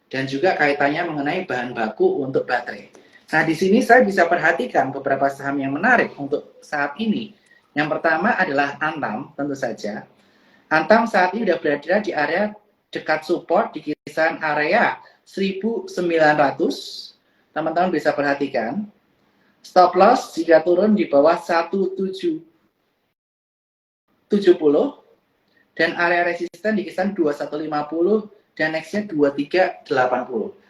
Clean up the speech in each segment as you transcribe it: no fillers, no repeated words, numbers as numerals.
dan juga kaitannya mengenai bahan baku untuk baterai. Nah, di sini saya bisa perhatikan beberapa saham yang menarik untuk saat ini. Yang pertama adalah Antam, tentu saja. Antam saat ini sudah berada di area dekat support di kisaran area 1900. Teman-teman bisa perhatikan. Stop loss jika turun di bawah 1770 dan area resisten di kisaran 2150 dan nextnya 2380.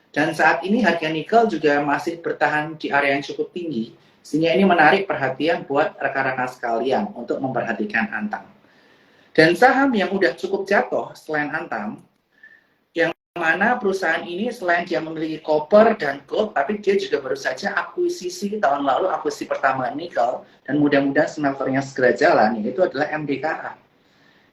Dan saat ini harga nikel juga masih bertahan di area yang cukup tinggi, sehingga ini menarik perhatian buat rekan-rekan sekalian untuk memperhatikan Antam. Dan saham yang udah cukup jatuh selain Antam, yang mana perusahaan ini selain dia memiliki copper dan gold, tapi dia juga baru saja akuisisi tahun lalu, akuisisi pertama nikel, dan mudah-mudahan smelternya segera jalan, yaitu adalah MDKA.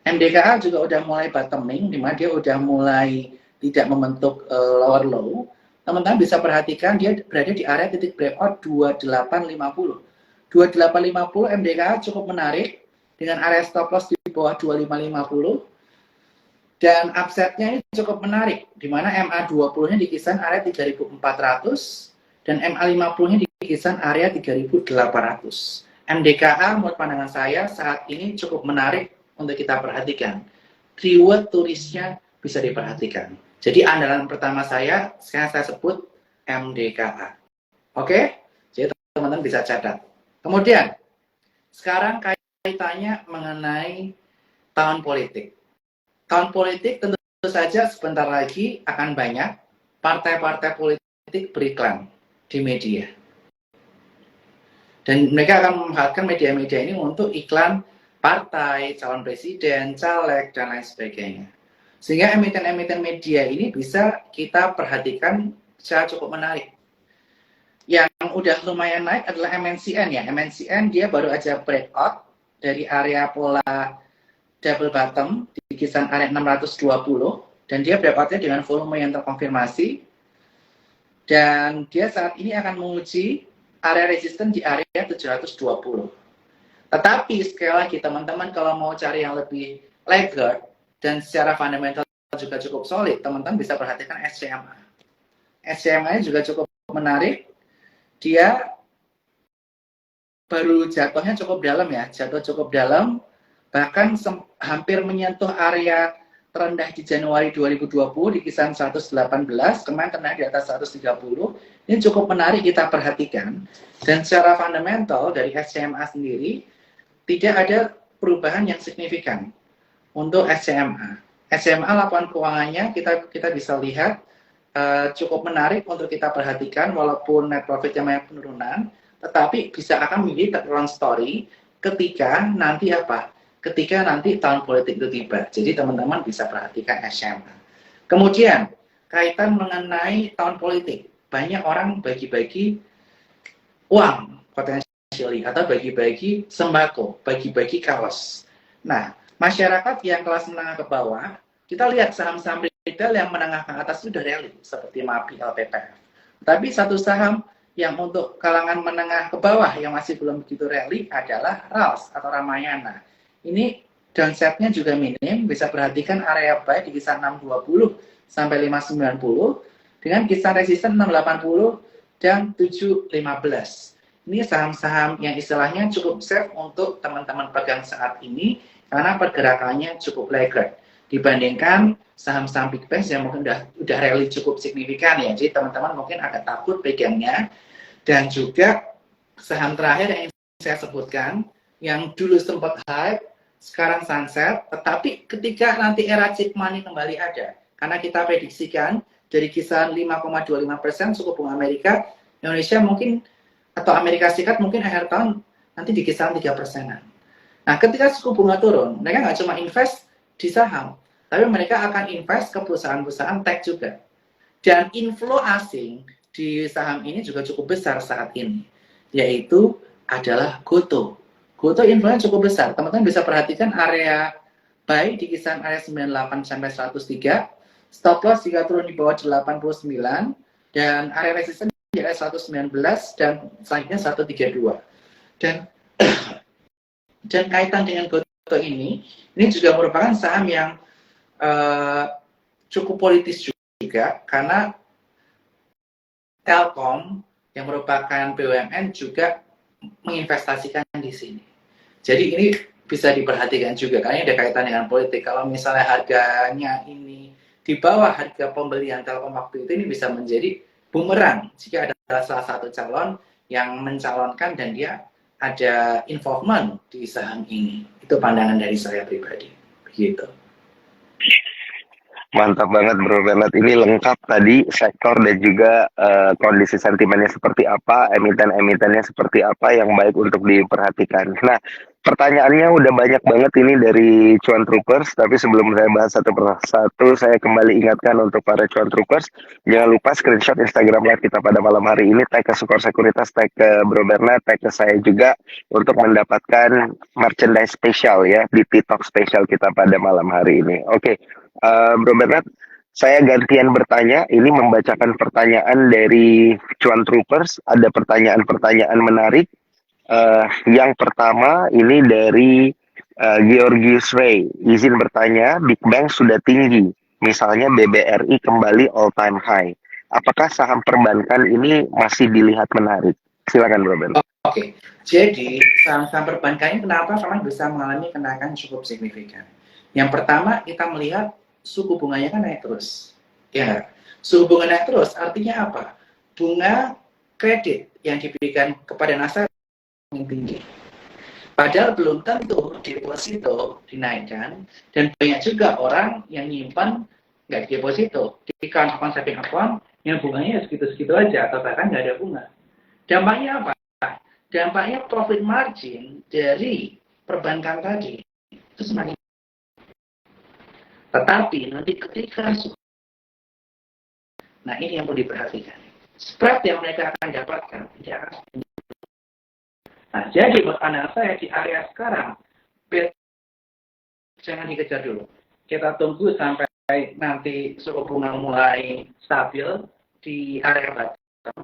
MDKA juga udah mulai bottoming, di mana dia udah mulai tidak membentuk lower low. Teman-teman bisa perhatikan dia berada di area titik breakout 2850. 2850 MDKA cukup menarik dengan area stop loss di bawah 2550. Dan upsetnya ini cukup menarik, di mana MA20-nya di kisaran area 3400 dan MA50-nya di kisaran area 3800. MDKA menurut pandangan saya saat ini cukup menarik untuk kita perhatikan. Keyword turisnya bisa diperhatikan. Jadi andalan pertama saya, sekarang saya sebut MDKA. Oke? Jadi teman-teman bisa catat. Kemudian, sekarang kaitannya mengenai tahun politik. Tahun politik tentu saja sebentar lagi akan banyak partai-partai politik beriklan di media. Dan mereka akan memanfaatkan media-media ini untuk iklan partai, calon presiden, caleg, dan lain sebagainya. Sehingga emiten-emiten media ini bisa kita perhatikan secara cukup menarik. Yang udah lumayan naik adalah MNCN ya. MNCN dia baru aja breakout dari area pola double bottom di kisaran area 620 dan dia breakoutnya dengan volume yang terkonfirmasi. Dan dia saat ini akan menguji area resisten di area 720. Tetapi sekali lagi teman-teman kalau mau cari yang lebih laggard dan secara fundamental juga cukup solid, teman-teman bisa perhatikan SCMA. SCMA juga cukup menarik. Dia baru jatuhnya cukup dalam ya, jatuh cukup dalam, bahkan hampir menyentuh area terendah di Januari 2020 di kisaran 118, kemarin terendah di atas 130. Ini cukup menarik kita perhatikan. Dan secara fundamental dari SCMA sendiri tidak ada perubahan yang signifikan untuk SCMA. SCMA laporan keuangannya kita bisa lihat cukup menarik untuk kita perhatikan, walaupun net profitnya banyak penurunan, tetapi bisa akan menjadi turnaround story ketika nanti apa? Ketika nanti tahun politik itu tiba. Jadi teman-teman bisa perhatikan SCMA. Kemudian kaitan mengenai tahun politik, banyak orang bagi-bagi uang potensially atau bagi-bagi sembako, bagi-bagi kaos. Nah, masyarakat yang kelas menengah ke bawah, kita lihat saham-saham retail yang menengah ke atas sudah rally seperti MAPI, LPPF. Tapi satu saham yang untuk kalangan menengah ke bawah yang masih belum begitu rally adalah RALS atau Ramayana. Ini downside-nya juga minim, bisa perhatikan area buy di kisaran 620 sampai 590 dengan kisaran resisten 680 dan 715. Ini saham-saham yang istilahnya cukup safe untuk teman-teman pegang saat ini karena pergerakannya cukup laggard dibandingkan saham-saham big banks yang mungkin udah rally cukup signifikan ya. Jadi teman-teman mungkin agak takut pegangnya. Dan juga saham terakhir yang saya sebutkan yang dulu sempat hype, sekarang sunset, tetapi ketika nanti era cheap money kembali ada, karena kita prediksikan dari kisaran 5,25% suku bunga Amerika, Indonesia mungkin atau Amerika Serikat mungkin akhir tahun nanti di kisaran 3%-an. Nah, ketika suku bunga turun, mereka nggak cuma invest di saham, tapi mereka akan invest ke perusahaan-perusahaan tech juga. Dan inflow asing di saham ini juga cukup besar saat ini, yaitu adalah Goto. Goto inflow-nya cukup besar. Teman-teman bisa perhatikan area buy di kisaran area 98 sampai 103, stop loss jika turun di bawah 89, dan area resisten di area 119 dan selanjutnya 132. Dan kaitan dengan Goto ini juga merupakan saham yang cukup politis juga. juga karena Telkom yang merupakan BUMN juga menginvestasikan di sini. Jadi ini bisa diperhatikan juga karena ini ada kaitan dengan politik. Kalau misalnya harganya ini di bawah harga pembelian Telkom waktu itu, ini bisa menjadi bumerang jika ada salah satu calon yang mencalonkan dan dia ada involvement di saham ini. Itu pandangan dari saya pribadi. Begitu. Mantap banget Bro Bernard, ini lengkap tadi sektor dan juga kondisi sentimennya seperti apa, emiten-emitennya seperti apa yang baik untuk diperhatikan. Nah, pertanyaannya udah banyak banget ini dari Cuan Troopers, tapi sebelum saya bahas satu persatu, saya kembali ingatkan untuk para Cuan Troopers, jangan lupa screenshot Instagram Live kita pada malam hari ini, tag ke Sukor Sekuritas, tag ke Bro Bernard, tag ke saya juga untuk mendapatkan merchandise spesial ya, di Talk spesial kita pada malam hari ini. Oke. Bro Bernard, saya gantian bertanya. Ini membacakan pertanyaan dari Cuan Troopers. Ada pertanyaan-pertanyaan menarik. Yang pertama ini dari Georgius Ray. Izin bertanya, Big Bang sudah tinggi. Misalnya BBRI kembali all time high. Apakah saham perbankan ini masih dilihat menarik? Silakan Bro Bernard. Oke. Jadi saham-saham perbankan ini kenapa memang bisa mengalami kenaikan cukup signifikan? Yang pertama kita melihat suku bunganya kan naik terus. Ya, suku bunga naik terus artinya apa? Bunga kredit yang diberikan kepada nasabah yang tinggi. Padahal belum tentu deposito dinaikkan dan banyak juga orang yang nyimpan nggak deposito di account saving account yang bunganya segitu-segitu aja atau bahkan nggak ada bunga. Dampaknya apa? Dampaknya profit margin dari perbankan tadi itu semakin. Tetapi nanti ketika nah ini yang perlu diperhatikan. Spread yang mereka akan dapatkan tidak akan. Nah, jadi buat anak saya di area sekarang, jangan dikejar dulu. Kita tunggu sampai nanti suku bunga mulai stabil di area bottom.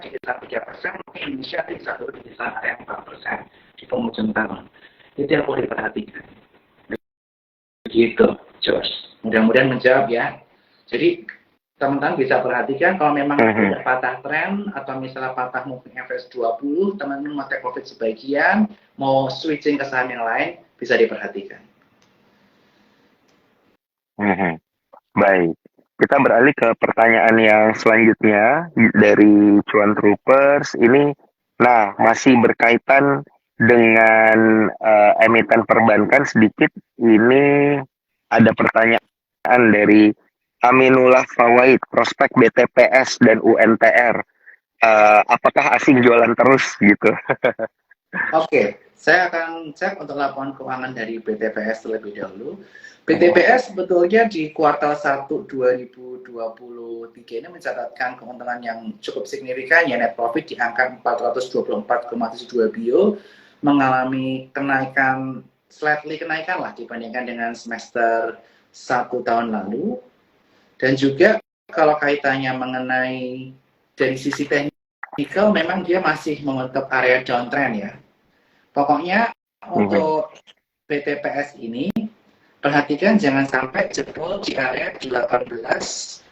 Di sekitar 3%, mungkin Indonesia bisa turun di area 4% di penghujung tahun. Itu yang perlu diperhatikan. Begitu, Josh. Mudah-mudahan menjawab ya. Jadi teman-teman bisa perhatikan kalau memang ada patah tren atau misalnya patah moving average 20, teman-teman mau take profit sebagian, mau switching ke saham yang lain, bisa diperhatikan. Baik. Kita beralih ke pertanyaan yang selanjutnya dari Cuan Troopers. Ini, nah masih berkaitan dengan emiten perbankan sedikit. Ini ada pertanyaan dari Aminullah Fawaid, prospek BTPS dan UNTR. Apakah asing jualan terus gitu? Oke, saya akan cek untuk laporan keuangan dari BTPS terlebih dahulu. BTPS sebetulnya di kuartal 1 2023 ini mencatatkan keuntungan yang cukup signifikan, ya net profit di angka 424,72 bio, mengalami kenaikan, slightly kenaikan lah dibandingkan dengan semester 1 tahun lalu. Dan juga kalau kaitannya mengenai dari sisi teknikal, memang dia masih membentuk area downtrend ya. Pokoknya untuk BTPS ini, perhatikan jangan sampai jebol di area 1880.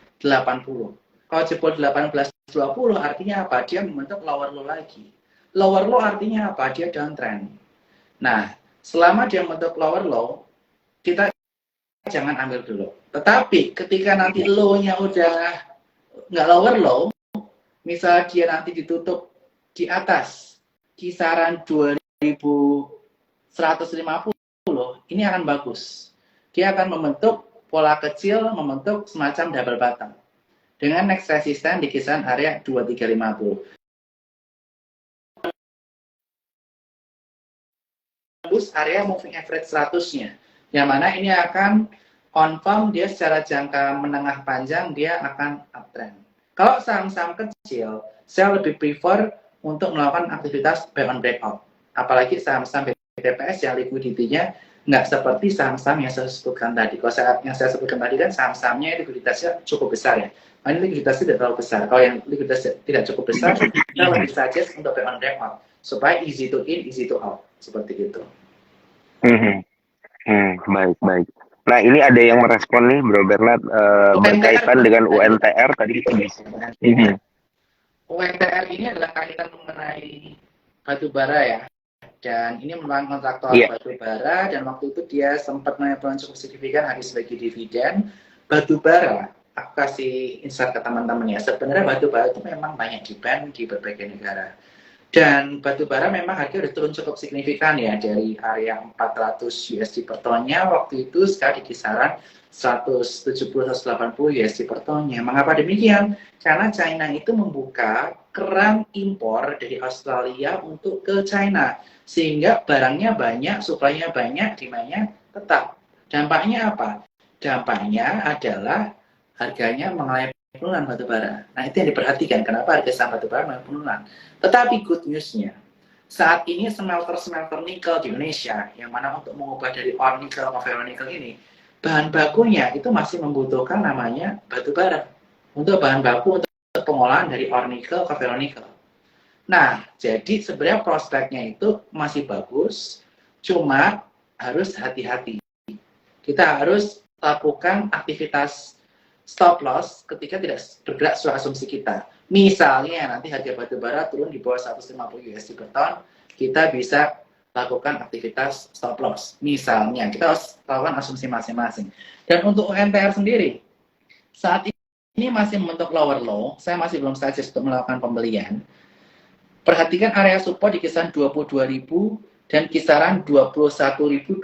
Kalau jebol 1820 artinya apa? Dia membentuk lower low lagi. Lower low artinya apa? Dia downtrend. Nah, selama dia membentuk lower low, kita jangan ambil dulu. Tetapi ketika nanti low-nya udah nggak lower low, misal dia nanti ditutup di atas kisaran 2150, ini akan bagus. Dia akan membentuk pola kecil, membentuk semacam double bottom dengan next resistance di kisaran area 2350. Tembus area moving average 100-nya, yang mana ini akan confirm dia secara jangka menengah panjang dia akan uptrend. Kalau saham-saham kecil, saya lebih prefer untuk melakukan aktivitas buy on breakout. Apalagi saham-saham BTPS yang likuiditinya nggak seperti saham-saham yang saya sebutkan tadi. Kalau yang saya sebutkan tadi kan saham-sahamnya likuiditasnya cukup besar ya. Nah, ini likuiditasnya tidak terlalu besar. Kalau yang likuiditasnya tidak cukup besar, kita lebih suggest untuk buy on breakout supaya easy to in, easy to out. Seperti itu. Baik. Nah, ini ada yang merespon nih, Bro Bernard, UNTR berkaitan dengan UNTR tadi kita bisa. UNTR ini adalah kaitan mengenai batu bara ya. Dan ini merupakan kontraktor Iya. batu bara dan waktu itu dia sempat menaikkan cukup signifikan habis bagi dividen. Batu bara, aku kasih insight ke teman-teman ya. Sebenarnya batu bara itu memang banyak di-ban di berbagai negara. Dan batu bara memang harganya udah turun cukup signifikan ya dari area 400 USD per tonnya waktu itu sekarang di kisaran 170-180 USD per tonnya. Mengapa demikian? Karena China itu membuka keran impor dari Australia untuk ke China sehingga barangnya banyak, suplainya banyak, demandnya tetap. Dampaknya apa? Dampaknya adalah harganya mengalami penurunan batu bara. Nah itu yang diperhatikan kenapa harga saham batu bara mengalami penurunan. Tetapi good news-nya, saat ini smelter-smelter nikel di Indonesia, yang mana untuk mengubah dari ore nikel ke ferronikel ini, bahan bakunya itu masih membutuhkan namanya batu bara. Untuk bahan baku untuk pengolahan dari ore nikel ke ferronikel. Nah, jadi sebenarnya prospeknya itu masih bagus, cuma harus hati-hati. Kita harus lakukan aktivitas stop loss ketika tidak bergerak sesuai asumsi kita. Misalnya nanti harga batu bara turun di bawah 150 USD per ton, kita bisa lakukan aktivitas stop loss. Misalnya, kita harus lakukan asumsi masing-masing. Dan untuk UNTR sendiri, saat ini masih membentuk lower low, saya masih belum suggest untuk melakukan pembelian. Perhatikan area support di kisaran 22.000 dan kisaran 21.250.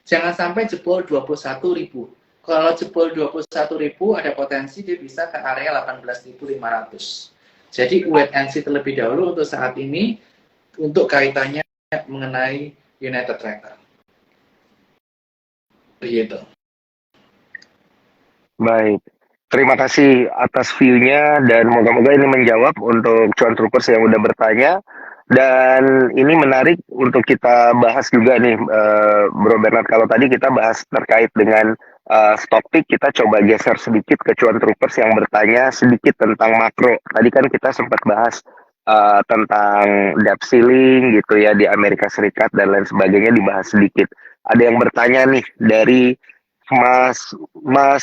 Jangan sampai jebol 21.000. Kalau jebol 21.000 ada potensi dia bisa ke area 18.500. Jadi wait and see terlebih dahulu untuk saat ini untuk kaitannya mengenai United Tractor. Begitu. Baik. Terima kasih atas view-nya dan moga-moga ini menjawab untuk cuan troopers yang udah bertanya. Dan ini menarik untuk kita bahas juga nih, Bro Bernard. Kalau tadi kita bahas terkait dengan topik, kita coba geser sedikit ke cuan troopers yang bertanya sedikit tentang makro. Tadi kan kita sempat bahas tentang debt ceiling gitu ya di Amerika Serikat dan lain sebagainya dibahas sedikit. Ada yang bertanya nih dari Mas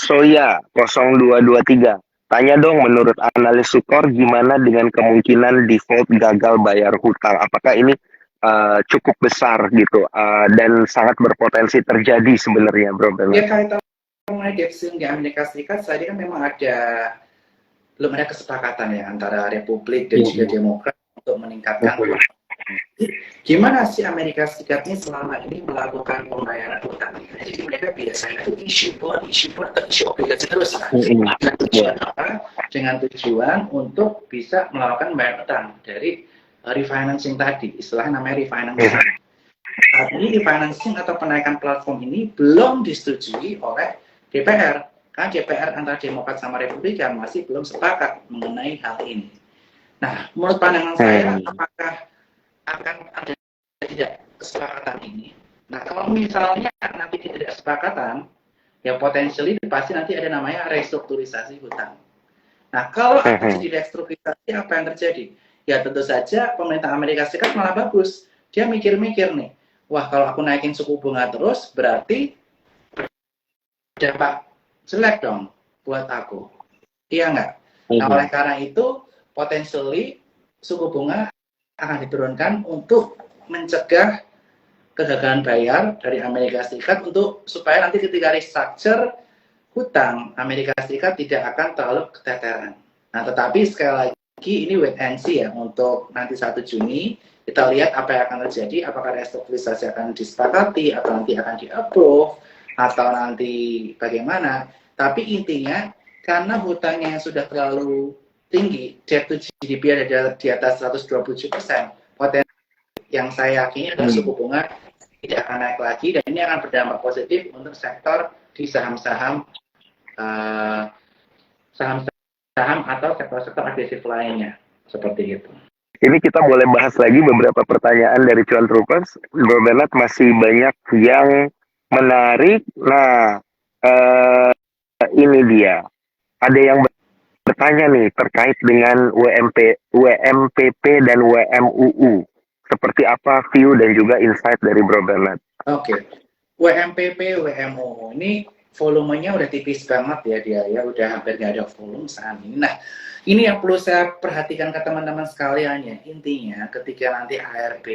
Soya 0223. Tanya dong, menurut analis Sukor, gimana dengan kemungkinan default gagal bayar hutang? Apakah ini cukup besar gitu dan sangat berpotensi terjadi sebenarnya, Bro? Ya kaitan mengenai debt ceiling di Amerika Serikat, saat ini kan memang belum ada kesepakatan ya antara Republik dan juga Demokrat untuk meningkatkan. Gimana sih Amerika Serikat ini selama ini melakukan pembayaran hutang? Jadi mereka biasanya itu issue obligasi terus lah. Dengan tujuan apa? Dengan tujuan untuk bisa melakukan pembayaran hutang dari refinancing tadi, istilahnya namanya refinancing. Saat ini refinancing atau penaikan platform ini belum disetujui oleh DPR. Karena DPR antara Demokrat sama Republikan masih belum sepakat mengenai hal ini. Nah, menurut pandangan saya, apakah akan ada tidak kesepakatan ini? Nah, kalau misalnya nanti tidak kesepakatan, ya potensially pasti nanti ada namanya restrukturisasi hutang. Nah, kalau terjadi restrukturisasi, apa yang terjadi? Ya tentu saja pemerintah Amerika Serikat malah bagus. Dia mikir-mikir nih, wah kalau aku naikin suku bunga terus, berarti dampak jelek dong buat aku. Iya nggak? Nah, oleh karena itu, potentially suku bunga akan diturunkan untuk mencegah kegagalan bayar dari Amerika Serikat supaya nanti ketika restructure hutang Amerika Serikat tidak akan terlalu keteteran. Nah, tetapi sekali lagi ini wait and see ya untuk nanti 1 Juni kita lihat apa yang akan terjadi, apakah restrukturisasi akan disepakati atau nanti akan di-approve atau nanti bagaimana. Tapi intinya karena hutangnya yang sudah terlalu tinggi, debt to GDP ada di atas 127%, potensi yang saya yakini adalah suku bunga tidak akan naik lagi dan ini akan berdampak positif untuk sektor di saham-saham atau sektor-sektor agresif lainnya seperti itu. Ini kita boleh bahas lagi beberapa pertanyaan dari cuan troopers. Bro Bernard masih banyak yang menarik. Nah, ini dia. Ada yang bertanya nih terkait dengan WMPP dan WMUU. Seperti apa view dan juga insight dari Bro Bernard? Oke. WMPP, WMO ini volumenya udah tipis banget ya dia ya, udah hampir nggak ada volume saat ini. Nah, ini yang perlu saya perhatikan ke teman-teman sekalian ya. Intinya ketika nanti ARB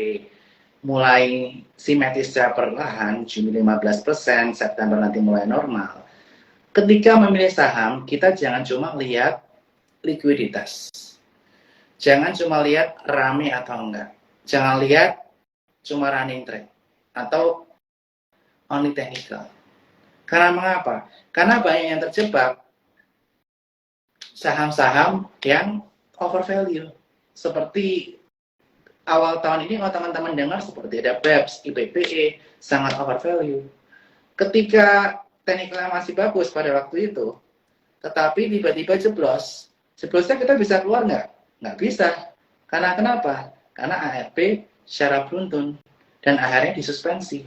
mulai simetris secara perlahan, Juni 15%, September nanti mulai normal. Ketika memilih saham, kita jangan cuma lihat likuiditas. Jangan cuma lihat rame atau enggak. Jangan lihat cuma running trade atau only technical. Karena mengapa? Karena banyak yang terjebak saham-saham yang overvalue. Seperti awal tahun ini kalau teman-teman dengar seperti ada BEPS, IPPE, sangat overvalue. Ketika teknikalnya masih bagus pada waktu itu, tetapi tiba-tiba jeblos. Jeblosnya kita bisa keluar nggak? Nggak bisa. Karena kenapa? Karena ARB secara beruntun dan akhirnya disuspensi.